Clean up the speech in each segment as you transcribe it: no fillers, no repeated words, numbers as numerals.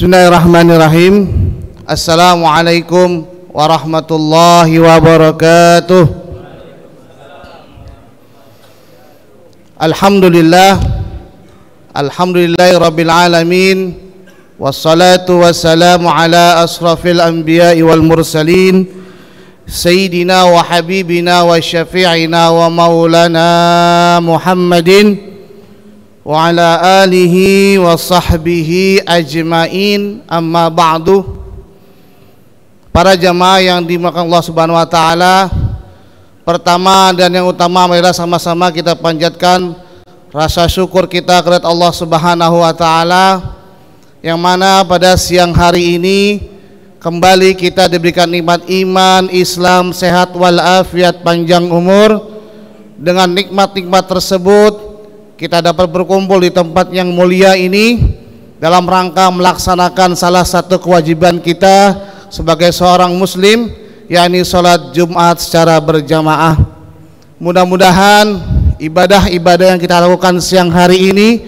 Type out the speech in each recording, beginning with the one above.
Bismillahirrahmanirrahim. Assalamualaikum warahmatullahi wabarakatuh. Alhamdulillahi rabbil alamin. Wassalatu wassalamu ala asrafil anbiya'i wal mursalin, Sayyidina wa habibina wa syafi'ina wa maulana Muhammadin wa ala alihi wa sahbihi ajmain, amma ba'du. Para jamaah yang dimuliakan Allah Subhanahu wa taala, pertama dan yang utama marilah sama-sama kita panjatkan rasa syukur kita kepada Allah Subhanahu wa taala, yang mana pada siang hari ini kembali kita diberikan nikmat iman, Islam, sehat walafiat, panjang umur. Dengan nikmat-nikmat tersebut kita dapat berkumpul di tempat yang mulia ini dalam rangka melaksanakan salah satu kewajiban kita sebagai seorang muslim, yakni sholat Jumat secara berjamaah. Mudah-mudahan ibadah-ibadah yang kita lakukan siang hari ini,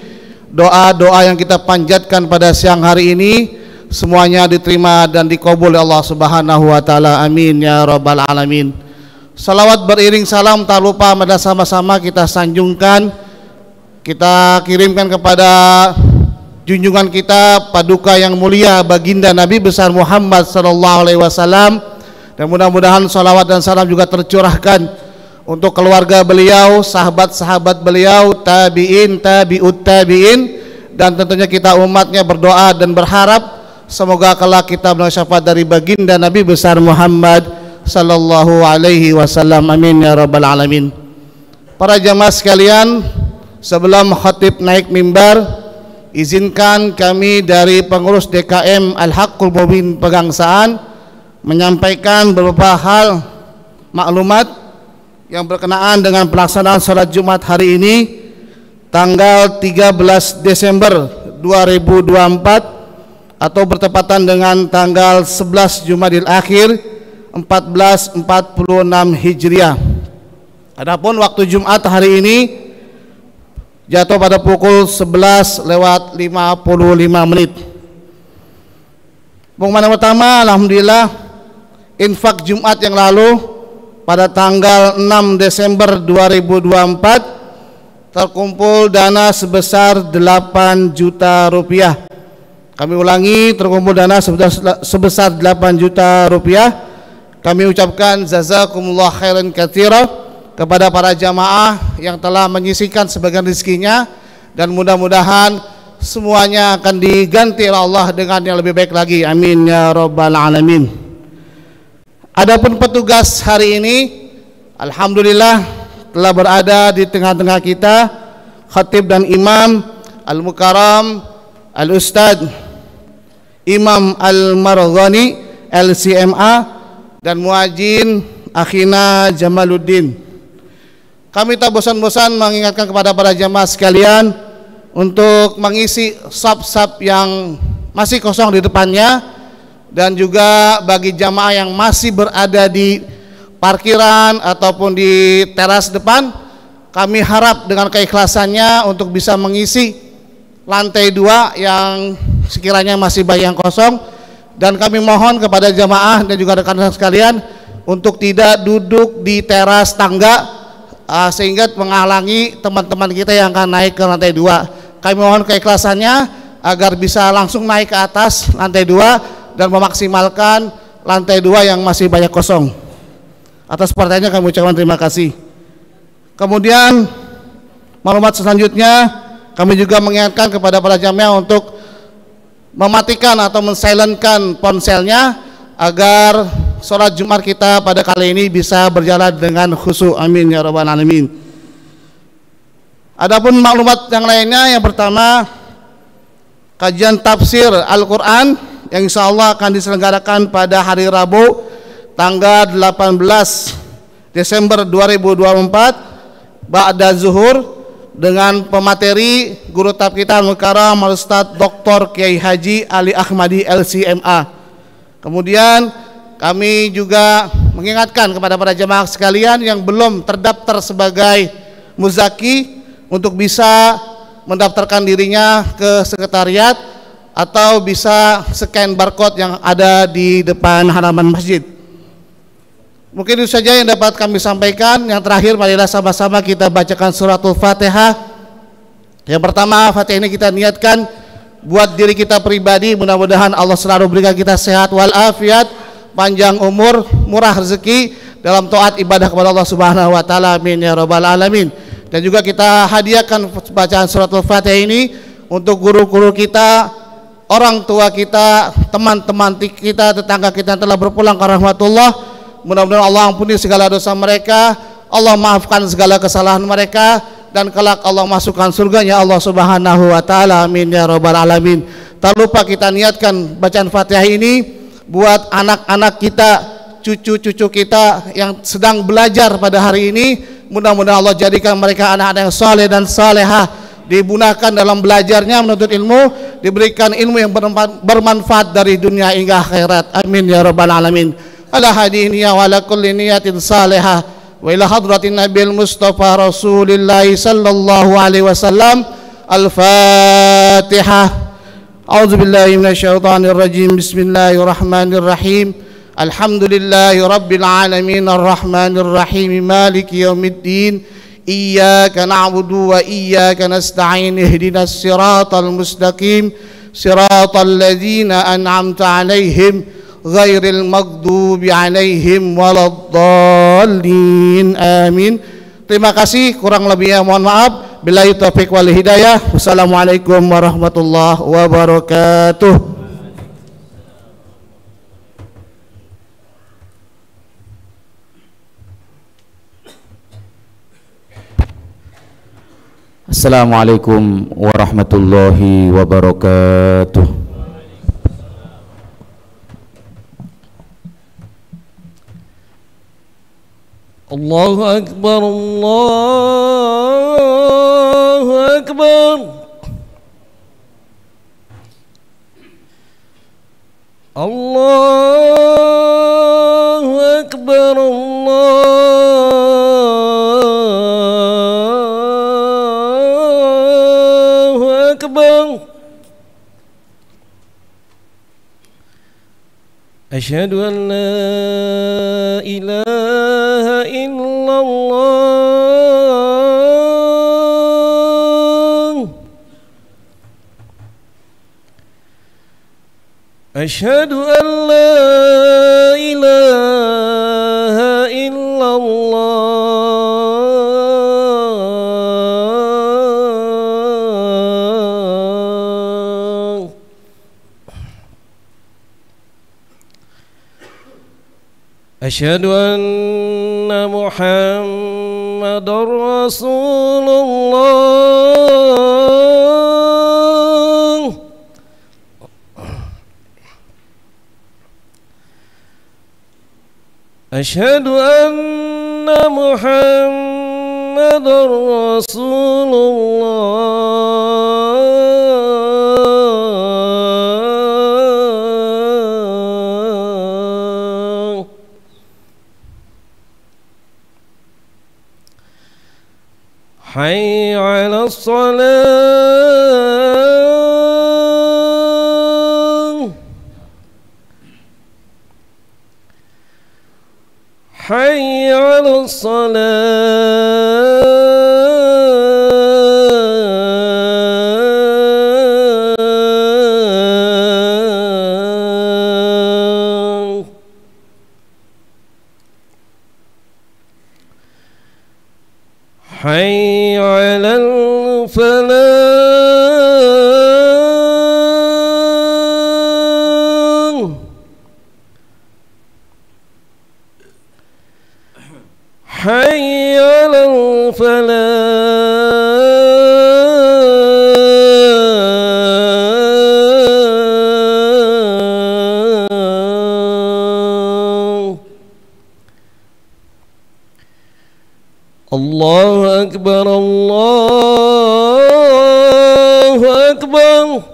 doa-doa yang kita panjatkan pada siang hari ini, semuanya diterima dan dikabul oleh Allah Subhanahu wa taala. Amin ya rabbal alamin. Salawat beriring salam tak lupa pada sama-sama kita sanjungkan, kita kirimkan kepada junjungan kita, paduka yang mulia, baginda Nabi besar Muhammad sallallahu alaihi wasallam, dan mudah-mudahan salawat dan salam juga tercurahkan untuk keluarga beliau, sahabat-sahabat beliau, tabi'in, tabi'ut tabi'in, dan tentunya kita umatnya berdoa dan berharap semoga kelak kita mendapat syafaat dari baginda Nabi besar Muhammad sallallahu alaihi wasallam. Amin ya rabbal alamin. Para jamaah sekalian, sebelum khatib naik mimbar, izinkan kami dari pengurus DKM Al-Haqqul Mubin Pegangsaan menyampaikan beberapa hal maklumat yang berkenaan dengan pelaksanaan sholat Jumat hari ini tanggal 13 Desember 2024 atau bertepatan dengan tanggal 11 Jumadil Akhir 1446 Hijriah. Adapun waktu Jumat hari ini jatuh pada pukul 11:55. Pengumuman yang pertama, alhamdulillah infak Jumat yang lalu pada tanggal 6 Desember 2024 terkumpul dana sebesar 8 juta rupiah. Kami ulangi, terkumpul dana sebesar 8 juta rupiah. Kami ucapkan jazakumullah khairan katsira kepada para jamaah yang telah menyisihkan sebagian rezekinya, dan mudah-mudahan semuanya akan diganti oleh Allah dengan yang lebih baik lagi. Amin ya rabbal alamin. Adapun petugas hari ini, alhamdulillah telah berada di tengah-tengah kita khatib dan imam al-mukarram al-ustad Imam Al-Marghani LCMA dan muadzin akhina Jamaluddin. Kami tak bosan-bosan mengingatkan kepada para jamaah sekalian untuk mengisi saf-saf yang masih kosong di depannya, dan juga bagi jamaah yang masih berada di parkiran ataupun di teras depan, kami harap dengan keikhlasannya untuk bisa mengisi lantai 2 yang sekiranya masih banyak yang kosong, dan kami mohon kepada jamaah dan juga rekan-rekan sekalian untuk tidak duduk di teras tangga sehingga menghalangi teman-teman kita yang akan naik ke lantai 2. Kami mohon keikhlasannya agar bisa langsung naik ke atas lantai 2 dan memaksimalkan lantai 2 yang masih banyak kosong. Atas perhatiannya kami ucapkan terima kasih. Kemudian maklumat selanjutnya, kami juga mengingatkan kepada para jamaah untuk mematikan atau mensilentkan ponselnya agar sholat Jumat kita pada kali ini bisa berjalan dengan khusyuk. Amin ya rabbal alamin. Adapun maklumat yang lainnya, yang pertama, kajian tafsir Al-Quran yang insya Allah akan diselenggarakan pada hari Rabu tanggal 18 Desember 2024 ba'da zuhur dengan pemateri guru tab kita Al-Mukarram Al-Ustadz Dr. Kiai Haji Ali Ahmadi LCMA. Kemudian kami juga mengingatkan kepada para jemaah sekalian yang belum terdaftar sebagai muzaki untuk bisa mendaftarkan dirinya ke sekretariat atau bisa scan barcode yang ada di depan halaman masjid. Mungkin itu saja yang dapat kami sampaikan. Yang terakhir, marilah sama-sama kita bacakan suratul Fatihah. Yang pertama, Fatihah ini kita niatkan buat diri kita pribadi, mudah-mudahan Allah selalu berikan kita sehat walafiat, panjang umur, murah rezeki dalam taat ibadah kepada Allah Subhanahu wa taala. Amin ya rabbal alamin. Dan juga kita hadiahkan bacaan suratul Fatihah ini untuk guru-guru kita, orang tua kita, teman-teman kita, tetangga kita yang telah berpulang ke rahmatullah. Mudah-mudahan Allah ampuni segala dosa mereka, Allah maafkan segala kesalahan mereka, dan kelak Allah masukkan surganya Allah Subhanahu wa taala. Amin ya rabbal alamin. Tak lupa kita niatkan bacaan Fatihah ini buat anak-anak kita, cucu-cucu kita yang sedang belajar pada hari ini. Mudah-mudahan Allah jadikan mereka anak-anak yang saleh dan salehah, digunakan dalam belajarnya menuntut ilmu, diberikan ilmu yang bermanfaat dari dunia hingga akhirat. Amin ya rabbal alamin. Ala hadiniya wa ala kulli niyatin salihah wa ila hadratin nabil mustafa rasulillah sallallahu alaihi wasallam. Al-Fatihah. A'udzu billahi minasyaitonir rajim. Bismillahirrahmanirrahim. Alhamdulillahi rabbil alamin arrahmanir rahim maliki yaumiddin. Iyyaka na'budu wa iyyaka nasta'in ihdinas siratal mustaqim siratal ladzina an'amta 'alaihim ghairil maghdubi 'alaihim waladdallin. Amin. Terima kasih, kurang lebihnya mohon maaf. Billahi taufiq wal hidayah. Wassalamualaikum warahmatullahi wabarakatuh. Assalamualaikum warahmatullahi wabarakatuh. Allahu Akbar, Allahu Akbar. Allahu Akbar, Allahu Akbar. Asyhadu an la ilaha illallah. Asyhadu an la ilaha illallah. Asyhadu anna Muhammadar Rasulullah. Asyhadu anna Muhammadar Rasulullah. Hayya 'alas salah. Hayya 'alas salah. Hayya 'alal falah. Hayya 'alal falah. Allahu Akbar, Allahu Akbar.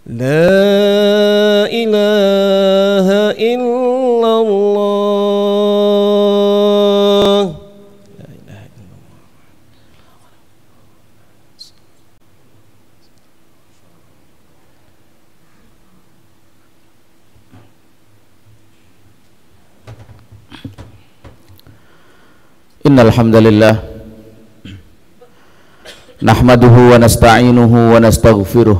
La ilaha illallah. La ilaha illallah. Innal hamdalillah nahmaduhu wa nasta'inuhu wa nastaghfiruh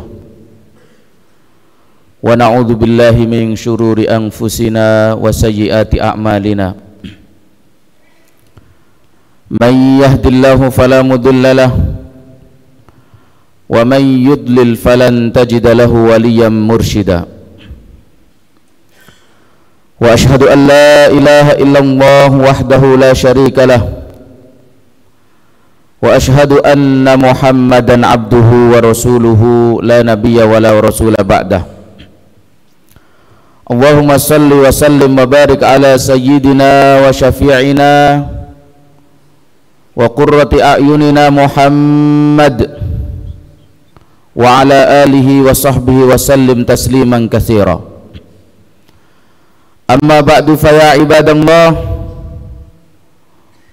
wa na'udzu billahi min syururi anfusina wa sayyiati a'malina. Man yahdihillahu fala mudilla lahu wa man yudlil falan tajida lahu waliyyan mursyida. Wa ashhadu an la ilaha illallah wahdahu la syarika lah wa ashhadu anna Muhammadan abduhu wa rasuluhu la nabiyya wa la rasula ba'dah. Allahumma salli wa sallim wa barik ala sayyidina wa syafi'ina wa qurrati a'yunina Muhammad wa ala alihi wa sahbihi wa sallim tasliman katsira. Amma ba'du fa ya ibadallah,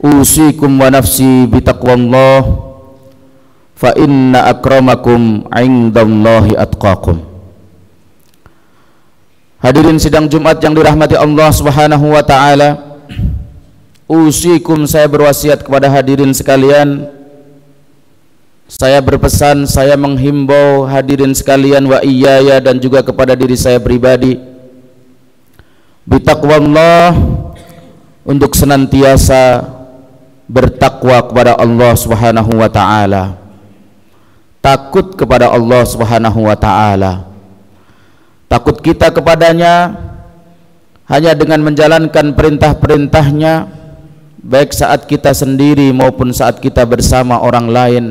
usikum wa nafsi bitaqwallah, fa inna akramakum indallahi atqakum. Hadirin sidang Jumat yang dirahmati Allah Subhanahu wa taala, usikum, saya berwasiat kepada hadirin sekalian, saya berpesan, saya menghimbau hadirin sekalian wa iyaya, dan juga kepada diri saya pribadi, bitaqwallah, untuk senantiasa bertakwa kepada Allah Subhanahu wa taala, takut kepada Allah Subhanahu wa taala. Takut kita kepadanya hanya dengan menjalankan perintah-perintahnya, baik saat kita sendiri maupun saat kita bersama orang lain,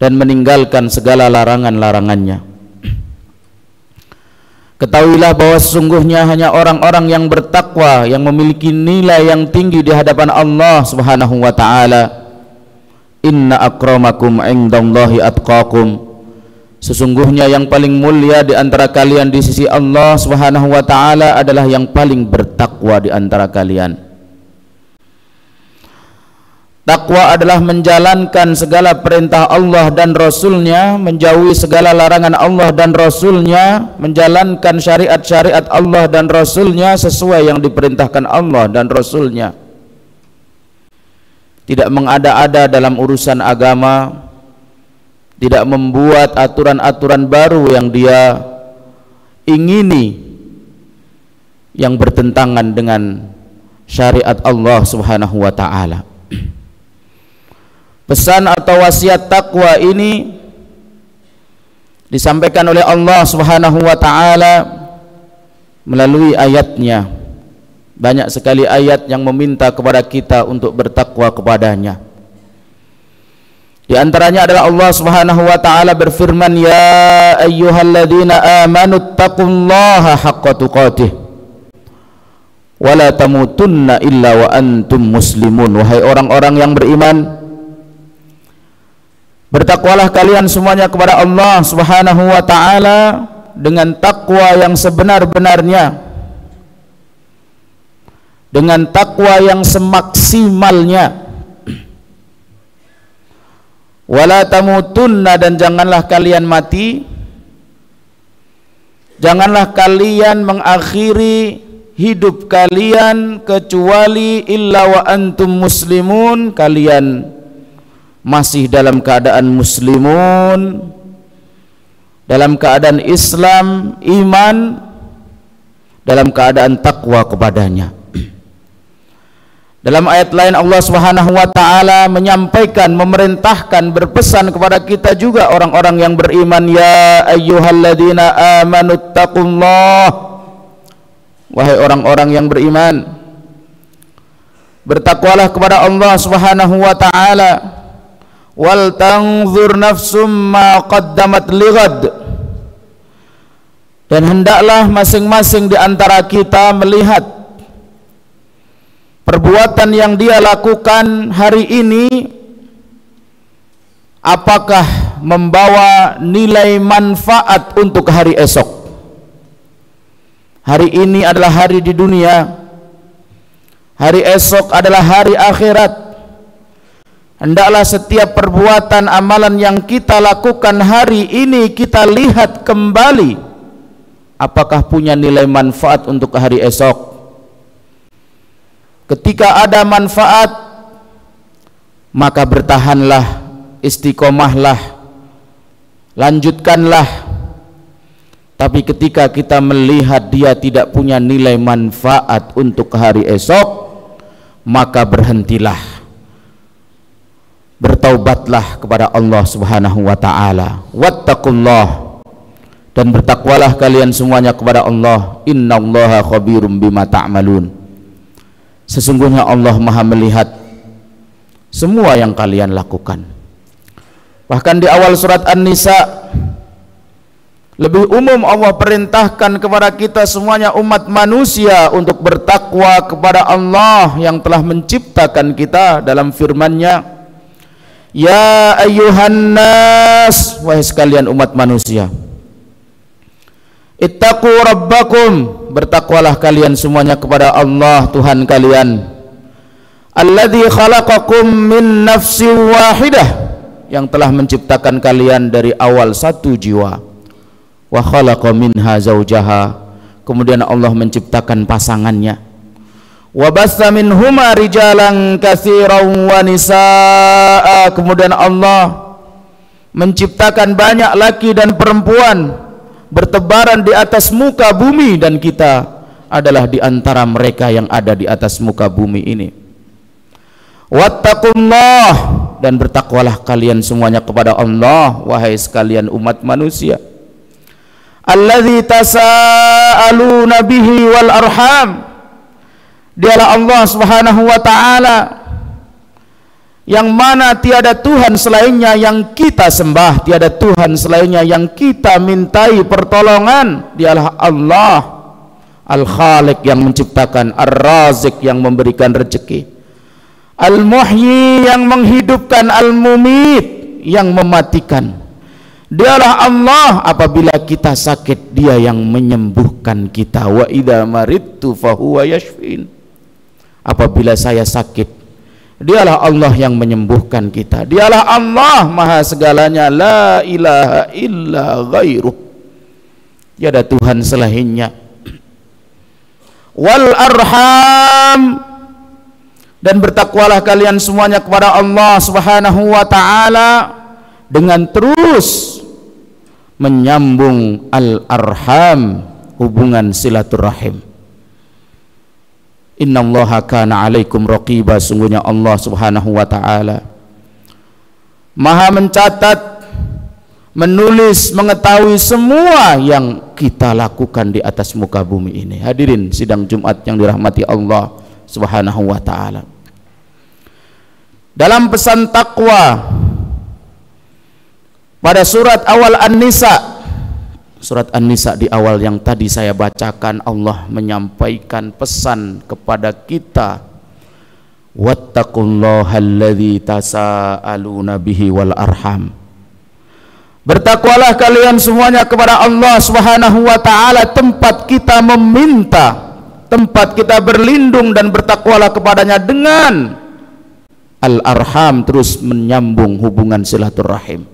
dan meninggalkan segala larangan-larangannya. Ketahuilah bahwa sesungguhnya hanya orang-orang yang bertakwa yang memiliki nilai yang tinggi di hadapan Allah Subhanahu wa taala. Inna akramakum indallahi atqakum. Sesungguhnya yang paling mulia di antara kalian di sisi Allah Subhanahu wa taala adalah yang paling bertakwa di antara kalian. Takwa adalah menjalankan segala perintah Allah dan Rasulnya, menjauhi segala larangan Allah dan Rasulnya, menjalankan syariat-syariat Allah dan Rasulnya sesuai yang diperintahkan Allah dan Rasulnya. Tidak mengada-ada dalam urusan agama, tidak membuat aturan-aturan baru yang dia ingini yang bertentangan dengan syariat Allah Subhanahu wa taala. Pesan atau wasiat takwa ini disampaikan oleh Allah Subhanahu wa taala melalui ayatnya. Banyak sekali ayat yang meminta kepada kita untuk bertakwa kepadanya. Di antaranya adalah Allah Subhanahu wa taala berfirman, ya ayyuhalladzina amanu taqullaha haqqa tuqatih wa la tamutunna illa wa antum muslimun. Wahai orang-orang yang beriman, bertakwalah kalian semuanya kepada Allah Subhanahu wa taala dengan takwa yang sebenar-benarnya, dengan takwa yang semaksimalnya. Wala tamutunna, dan janganlah kalian mati, janganlah kalian mengakhiri hidup kalian kecuali illa wa antum muslimun, kalian masih dalam keadaan muslimun, dalam keadaan Islam, iman, dalam keadaan takwa kepadanya. Dalam ayat lain Allah Subhanahu wa taala menyampaikan, memerintahkan, berpesan kepada kita juga orang-orang yang beriman, ya ayyuhalladzina amanu taqullah. Wahai orang-orang yang beriman, bertakwalah kepada Allah Subhanahu wa taala. Wal tanzur nafsum ma qaddamat lighad, dan hendaklah masing-masing di antara kita melihat perbuatan yang dia lakukan hari ini apakah membawa nilai manfaat untuk hari esok. Hari ini adalah hari di dunia, hari esok adalah hari akhirat. Hendaklah setiap perbuatan amalan yang kita lakukan hari ini kita lihat kembali apakah punya nilai manfaat untuk hari esok. Ketika ada manfaat, maka bertahanlah, istiqomahlah, lanjutkanlah. Tapi ketika kita melihat dia tidak punya nilai manfaat untuk hari esok, maka berhentilah, bertaubatlah kepada Allah Subhanahu wa ta'ala. Wattaqullah, dan bertakwalah kalian semuanya kepada Allah. Innallaha khabirum bima ta'malun. Sesungguhnya Allah Maha melihat semua yang kalian lakukan. Bahkan di awal surat An-Nisa lebih umum Allah perintahkan kepada kita semuanya umat manusia untuk bertakwa kepada Allah yang telah menciptakan kita dalam firman-Nya, ya ayyuhan nas, wahai sekalian umat manusia, ittaqu rabbakum, bertakwalah kalian semuanya kepada Allah Tuhan kalian, alladzi khalaqakum min nafsin wahidah, yang telah menciptakan kalian dari awal satu jiwa, wa khalaqa minha zaujaha, kemudian Allah menciptakan pasangannya, wa bassa minhuma rijalan katsiran wa nisaa, kemudian Allah menciptakan banyak laki dan perempuan bertebaran di atas muka bumi, dan kita adalah di antara mereka yang ada di atas muka bumi ini. Wattaqullah, dan bertakwalah kalian semuanya kepada Allah, wahai sekalian umat manusia, alladzi tasaaluna bihi wal arham, dialah Allah Subhanahu wa ta'ala yang mana tiada Tuhan selainnya yang kita sembah, tiada Tuhan selainnya yang kita mintai pertolongan. Dialah Allah Al-Khaliq yang menciptakan, Ar-Razik yang memberikan rezeki, Al-Muhyi yang menghidupkan, Al-Mumit yang mematikan. Dialah Allah apabila kita sakit, dia yang menyembuhkan kita. Wa idza maridtu fahuwa yashfin, apabila saya sakit, dialah Allah yang menyembuhkan kita. Dialah Allah maha segalanya, la ilaha illa ghairuh, tiada Tuhan selainnya. Wal arham, dan bertakwalah kalian semuanya kepada Allah Subhanahu wa ta'ala dengan terus menyambung al-arham, hubungan silaturahim. Innallaha kana alaikum raqiba, sungguhnya Allah Subhanahu wa ta'ala maha mencatat, menulis, mengetahui semua yang kita lakukan di atas muka bumi ini. Hadirin sidang Jumat yang dirahmati Allah Subhanahu wa ta'ala, dalam pesan takwa pada surat awal An-Nisa, surat An-Nisa di awal yang tadi saya bacakan, Allah menyampaikan pesan kepada kita, wattaqullaha alladzi tasaaluna bihi wal arham, bertakwalah kalian semuanya kepada Allah Subhanahu wa ta'ala, tempat kita meminta, tempat kita berlindung, dan bertakwalah kepadanya dengan al-arham, terus menyambung hubungan silaturahim.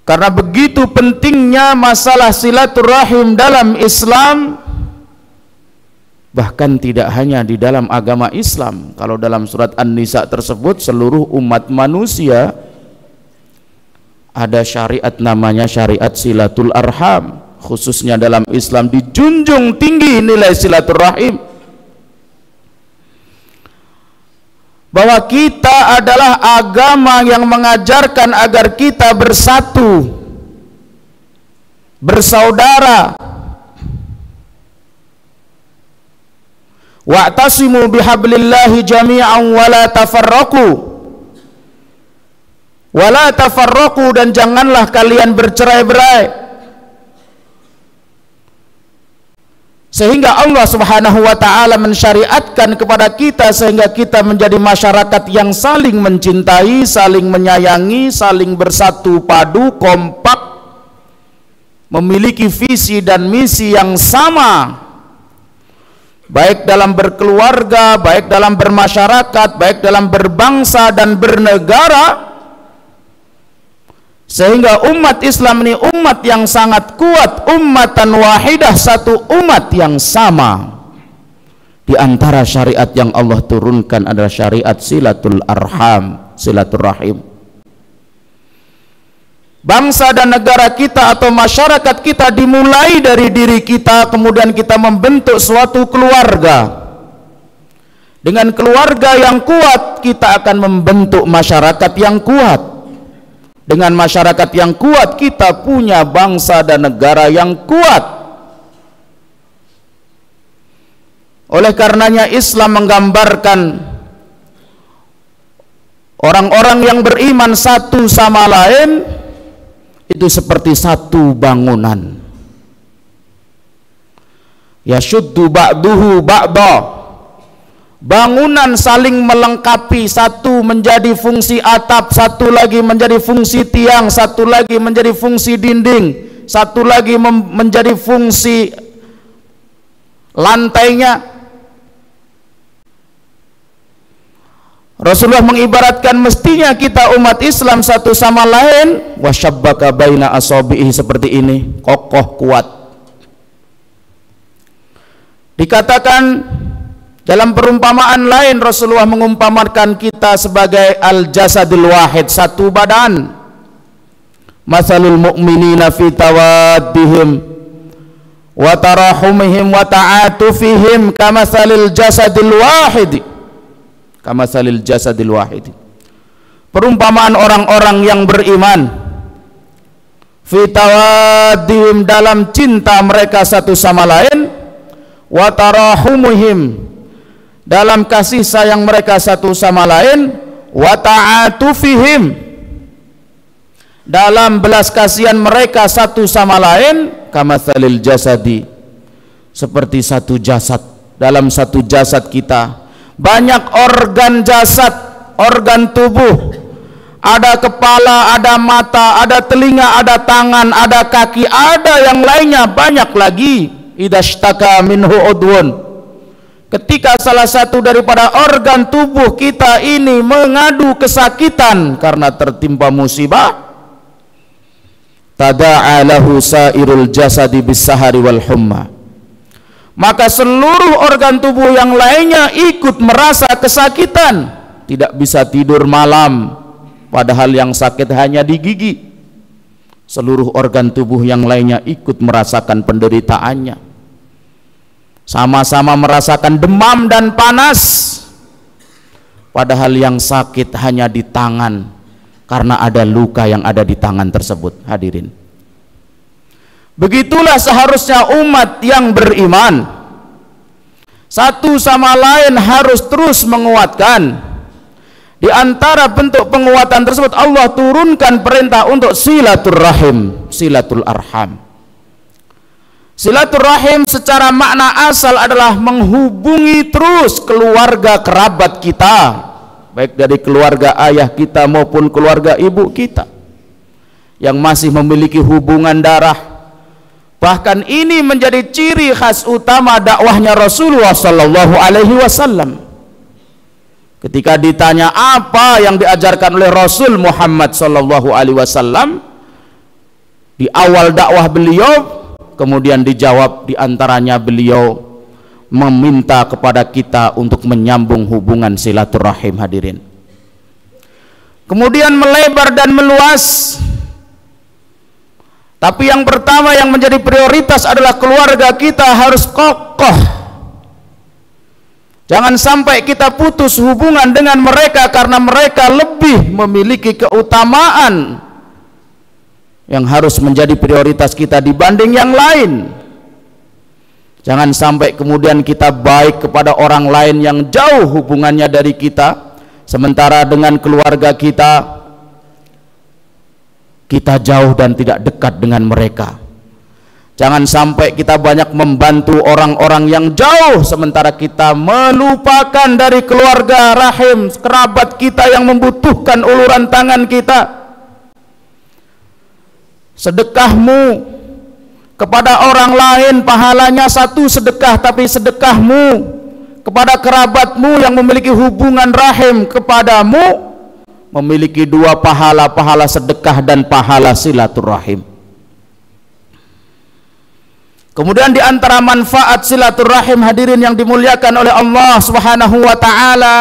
Karena begitu pentingnya masalah silaturahim dalam Islam, bahkan tidak hanya di dalam agama Islam. Kalau dalam surat An-Nisa tersebut, seluruh umat manusia ada syariat namanya syariat silatul arham. Khususnya dalam Islam dijunjung tinggi nilai silaturahim, bahwa kita adalah agama yang mengajarkan agar kita bersatu, bersaudara. Wa'tasimu bihablillahi jami'an wa la tafarraqu, wa la tafarraqu, dan janganlah kalian bercerai-berai. Sehingga Allah Subhanahu wa ta'ala mensyariatkan kepada kita sehingga kita menjadi masyarakat yang saling mencintai, saling menyayangi, saling bersatu padu, kompak, memiliki visi dan misi yang sama, baik dalam berkeluarga, baik dalam bermasyarakat, baik dalam berbangsa dan bernegara. Sehingga umat Islam ini umat yang sangat kuat, ummatan wahidah, satu umat yang sama, Di antara syariat yang Allah turunkan adalah syariat silatul arham, silaturrahim. Bangsa dan negara kita atau masyarakat kita dimulai dari diri kita, kemudian kita membentuk suatu keluarga. Dengan keluarga yang kuat, kita akan membentuk masyarakat yang kuat. Dengan masyarakat yang kuat, kita punya bangsa dan negara yang kuat. Oleh karenanya Islam menggambarkan orang-orang yang beriman satu sama lain itu seperti satu bangunan. Yashuddu ba'duhu ba'da. Bangunan saling melengkapi, satu menjadi fungsi atap, satu lagi menjadi fungsi tiang, satu lagi menjadi fungsi dinding, satu lagi menjadi fungsi lantainya. Rasulullah mengibaratkan mestinya kita umat Islam satu sama lain wasyabbaka baina asabihi, seperti ini, kokoh kuat. Dikatakan dalam perumpamaan lain, Rasulullah mengumpamakan kita sebagai al-jasadul wahid, satu badan. Masalul mu'minina fi tawaddihim wa tarahumihim wa ta'atufihim kamasalil jasadil wahid. Kamasalil jasadil wahid. Perumpamaan orang-orang yang beriman fi tawaddihim, dalam cinta mereka satu sama lain, wa tarahumihim, dalam kasih sayang mereka satu sama lain, wa ta'atufihim, dalam belas kasihan mereka satu sama lain, kamatsalil jasadi, seperti satu jasad. Dalam satu jasad kita banyak organ jasad, organ tubuh, ada kepala, ada mata, ada telinga, ada tangan, ada kaki, ada yang lainnya banyak lagi. Idashtaka minhu udwun, ketika salah satu daripada organ tubuh kita ini mengadu kesakitan karena tertimpa musibah, tada'a lahu sairul jasadi bis-sahari wal humma, maka seluruh organ tubuh yang lainnya ikut merasa kesakitan, tidak bisa tidur malam, padahal yang sakit hanya di gigi. Seluruh organ tubuh yang lainnya ikut merasakan penderitaannya, sama-sama merasakan demam dan panas, padahal yang sakit hanya di tangan karena ada luka yang ada di tangan tersebut. Hadirin, begitulah seharusnya umat yang beriman, satu sama lain harus terus menguatkan. Di antara bentuk penguatan tersebut, Allah turunkan perintah untuk silaturrahim, silatul arham. Silaturrahim secara makna asal adalah menghubungi terus keluarga kerabat kita, baik dari keluarga ayah kita maupun keluarga ibu kita yang masih memiliki hubungan darah. Bahkan ini menjadi ciri khas utama dakwahnya Rasulullah sallallahu alaihi wasallam. Ketika ditanya apa yang diajarkan oleh Rasul Muhammad sallallahu alaihi wasallam di awal dakwah beliau, kemudian dijawab di antaranya beliau meminta kepada kita untuk menyambung hubungan silaturahim. Hadirin, kemudian melebar dan meluas. Tapi yang pertama yang menjadi prioritas adalah keluarga kita harus kokoh. Jangan sampai kita putus hubungan dengan mereka karena mereka lebih memiliki keutamaan yang harus menjadi prioritas kita dibanding yang lain. Jangan sampai kemudian kita baik kepada orang lain yang jauh hubungannya dari kita, sementara dengan keluarga kita jauh dan tidak dekat dengan mereka. Jangan sampai kita banyak membantu orang-orang yang jauh, sementara kita melupakan dari keluarga rahim, kerabat kita yang membutuhkan uluran tangan kita. Sedekahmu kepada orang lain pahalanya satu sedekah, tapi sedekahmu kepada kerabatmu yang memiliki hubungan rahim kepadamu memiliki dua pahala, pahala sedekah dan pahala silaturahim. Kemudian di antara manfaat silaturahim hadirin yang dimuliakan oleh Allah Subhanahu wa taala,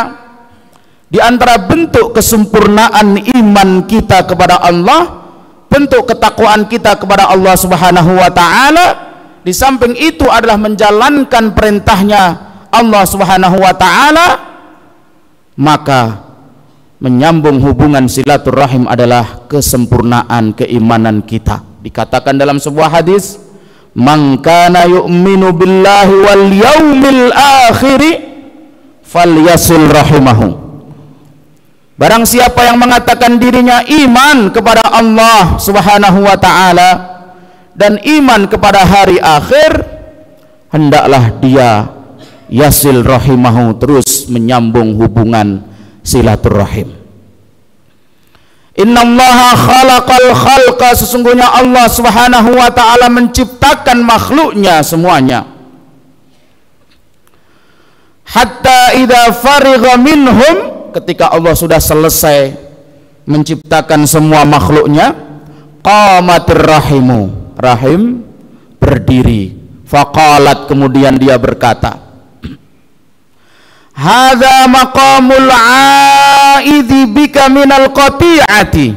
di antara bentuk kesempurnaan iman kita kepada Allah, bentuk ketakwaan kita kepada Allah Subhanahu wa taala, di samping itu adalah menjalankan perintahnya Allah Subhanahu wa taala, maka menyambung hubungan silaturahim adalah kesempurnaan keimanan kita. Dikatakan dalam sebuah hadis, man kana yu'minu billahi wal yaumil akhiri falyasil rahimahu. Barang siapa yang mengatakan dirinya iman kepada Allah Subhanahu wa taala dan iman kepada hari akhir, hendaklah dia yasil rahimahu, terus menyambung hubungan silaturahim. Innallaha khalaqal khalqa, sesungguhnya Allah Subhanahu wa taala menciptakan makhluknya semuanya. Hatta idza farigha minhum, ketika Allah sudah selesai menciptakan semua makhluknya, qamatir rahimu, rahim berdiri. Faqalat, kemudian dia berkata, hadza maqamul aidhi bika minal qati'ati.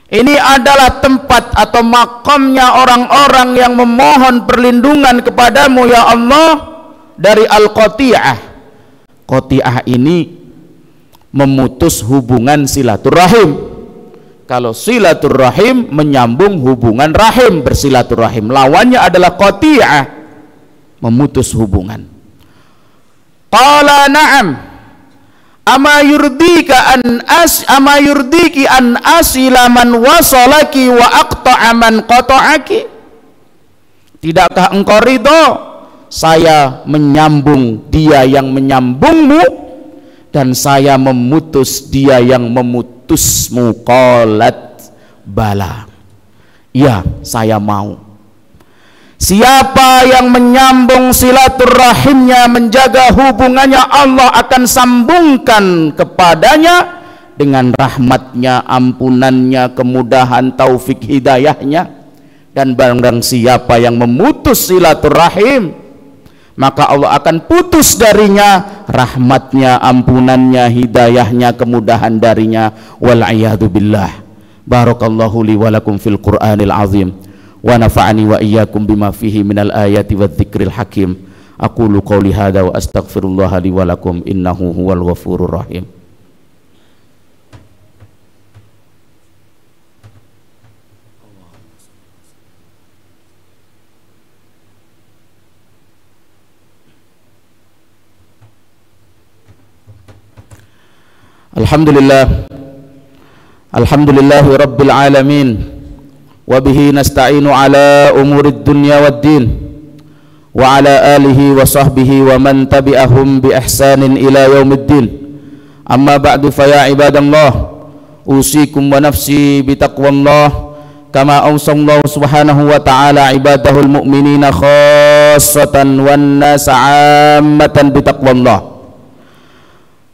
Ini adalah tempat atau makamnya orang-orang yang memohon perlindungan kepadamu ya Allah dari al-qati'ah. Qati'ah ini memutus hubungan silaturahim. Kalau silaturahim menyambung hubungan rahim, bersilaturahim. Lawannya adalah qati'ah, memutus hubungan. Qala na'am, ama yurdiki an asila man wasalaki wa aqta'a man qata'aki. Tidakkah engkau ridho saya menyambung dia yang menyambungmu dan saya memutus dia yang memutusmu? Qalat bala, ya saya mau. Siapa yang menyambung silaturahimnya, menjaga hubungannya, Allah akan sambungkan kepadanya dengan rahmatnya, ampunannya, kemudahan, taufik, hidayahnya. Dan barang siapa yang memutus silaturahim, maka Allah akan putus darinya rahmatnya, ampunannya, hidayahnya, kemudahan darinya. Wal'iyadu billah. Barakallahu li walakum fil Qur'anil azim, wa nafa'ani wa iyyakum bima fihi minal ayati wadh-dhikril hakim. Aqulu qouli hadza wa astaghfirullah li wa lakum innahu huwal ghafurur rahim. Alhamdulillah, alhamdulillahi rabbil alamin, wa bihi nasta'inu ala umurid dunya waddin, wa ala alihi wa sahbihi wa man tabi'ahum bi ihsanin ila yaumiddin. Amma ba'du, fa ya ibadallah, usikum wa nafsi bi taqwallah kama awsallahu subhanahu wa ta'ala ibadahul mu'minina khassatan wan nas 'ammatan bi taqwallah.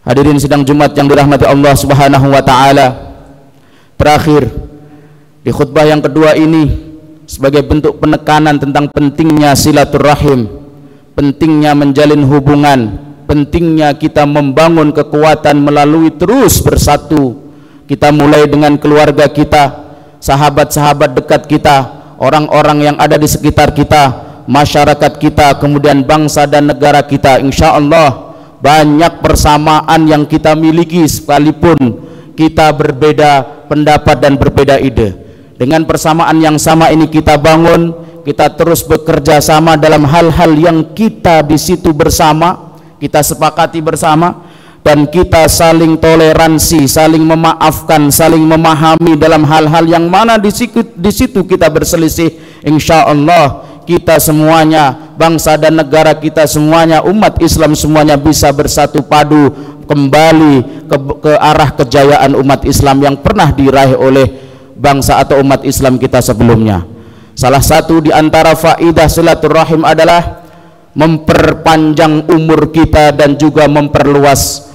Hadirin sidang Jumat yang dirahmati Allah Subhanahu wa taala, terakhir di khutbah yang kedua ini sebagai bentuk penekanan tentang pentingnya silaturahim, pentingnya menjalin hubungan, pentingnya kita membangun kekuatan melalui terus bersatu. Kita mulai dengan keluarga kita, sahabat-sahabat dekat kita, orang-orang yang ada di sekitar kita, masyarakat kita, kemudian bangsa dan negara kita. Insya Allah banyak persamaan yang kita miliki sekalipun kita berbeda pendapat dan berbeda ide. Dengan persamaan yang sama ini kita bangun, kita terus bekerja sama dalam hal-hal yang kita di situ bersama, kita sepakati bersama, dan kita saling toleransi, saling memaafkan, saling memahami dalam hal-hal yang mana di situ kita berselisih. Insya Allah kita semuanya, bangsa dan negara kita semuanya, umat Islam semuanya bisa bersatu padu kembali ke arah kejayaan umat Islam yang pernah diraih oleh bangsa atau umat Islam kita sebelumnya. Salah satu di antara faidah silaturahim adalah memperpanjang umur kita dan juga memperluas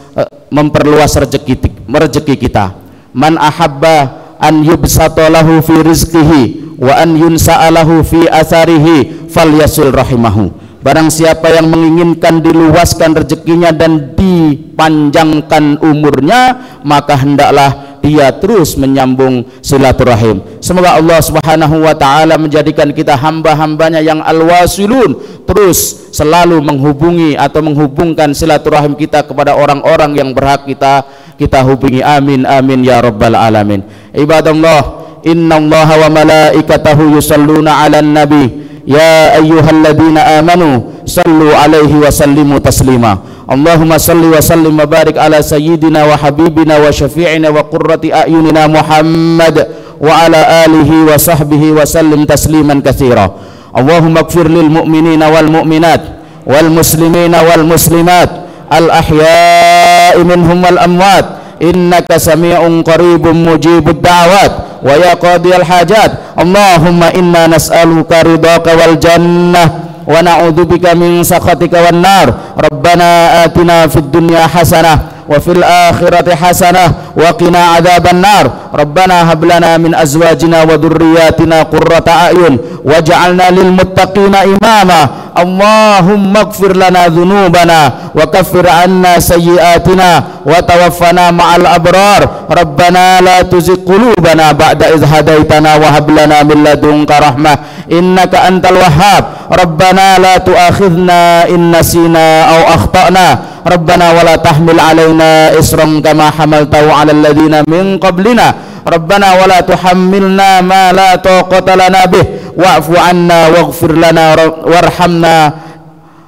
rezeki kita. Man ahabba an yubsata lahu fi rizqihi wa an yunsa'alahu fi atharihi falyasil rahimahu. Barang siapa yang menginginkan diluaskan rezekinya dan dipanjangkan umurnya, maka hendaklah dia terus menyambung silaturahim. Semoga Allah Subhanahu wa taala menjadikan kita hamba-hambanya yang al-wasilun, terus selalu menghubungi atau menghubungkan silaturahim kita kepada orang-orang yang berhak kita hubungi. Amin amin ya rabbal alamin. Ibadallah, innallaha wa malaikatahu yusalluna 'alan nabi. Ya ayyuhalladzina amanu sallu alaihi wa sallimu taslima. Allahumma salli wa sallim wa barik ala sayyidina wa habibina wa syafi'ina wa qurrati a'yunina Muhammad wa ala alihi wa sahbihi wa sallim tasliman katsira. Allahumma ighfir lil mu'minina wal mu'minat wal muslimina wal muslimat al ahya'i minhum wal amwat innaka sami'un qaribun mujibud da'wat wa ya qadiyal hajat. Allahumma inna nas'aluka ridhaka wal jannah wa na'udzubika min sakhatika wan nar. Rabbana atina fid dunya hasanah wa fil akhirati hasanah wa qina adzaban nar. Rabbana hab lana min azwajina wa dhurriyyatina qurrata a'yun waj'alna lil muttaqina imama. Allahumma ighfir lana dhunubana wa kaffir 'anna sayyi'atina wa tawaffana ma'al abrar. Rabbana la tuzigh qulubana ba'da idh hadaitana wa hab lana min ladunka rahmah innaka antal wahhab. Rabbana la tu'akhidhna in nasina aw akhtana. Rabbana wa la tahmil 'alaina isran kama hamaltahu 'alal ladzina min qablina. Rabbana wa la tuhammilna ma la taqata lana bih wa'fu 'anna waghfir lana warhamna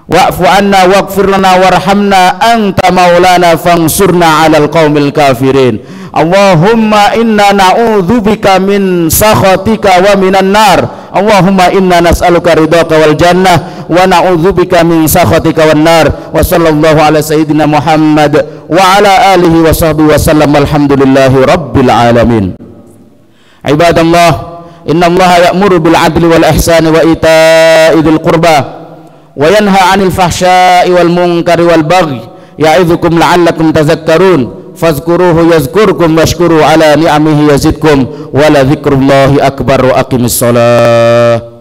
wa'fu 'anna waghfir lana warhamna anta maulana fansurna 'alal qaumil kafirin. Allahumma inna na'udzubika min sakhatika wa minan nar. Allahumma inna nas'aluka ridhaka wal jannah wa na'udzubika min sakhatika wan nar. Wa sallallahu ala sayyidina Muhammad wa ala alihi wa sahbihi wa sallam. Alhamdulillahi rabbil alamin. Ibadallah, innallaha ya'muru bil 'adli wal ihsani wa ita'i dzil qurba wa yanha 'anil fahsya'i wal munkari wal baghi ya'idzukum la'allakum tadhakkarun. Fadhkuruhu yazkurkum washkuru ala ni'amihi yazidkum wa la dzikrullahi akbar wa aqimis shalah.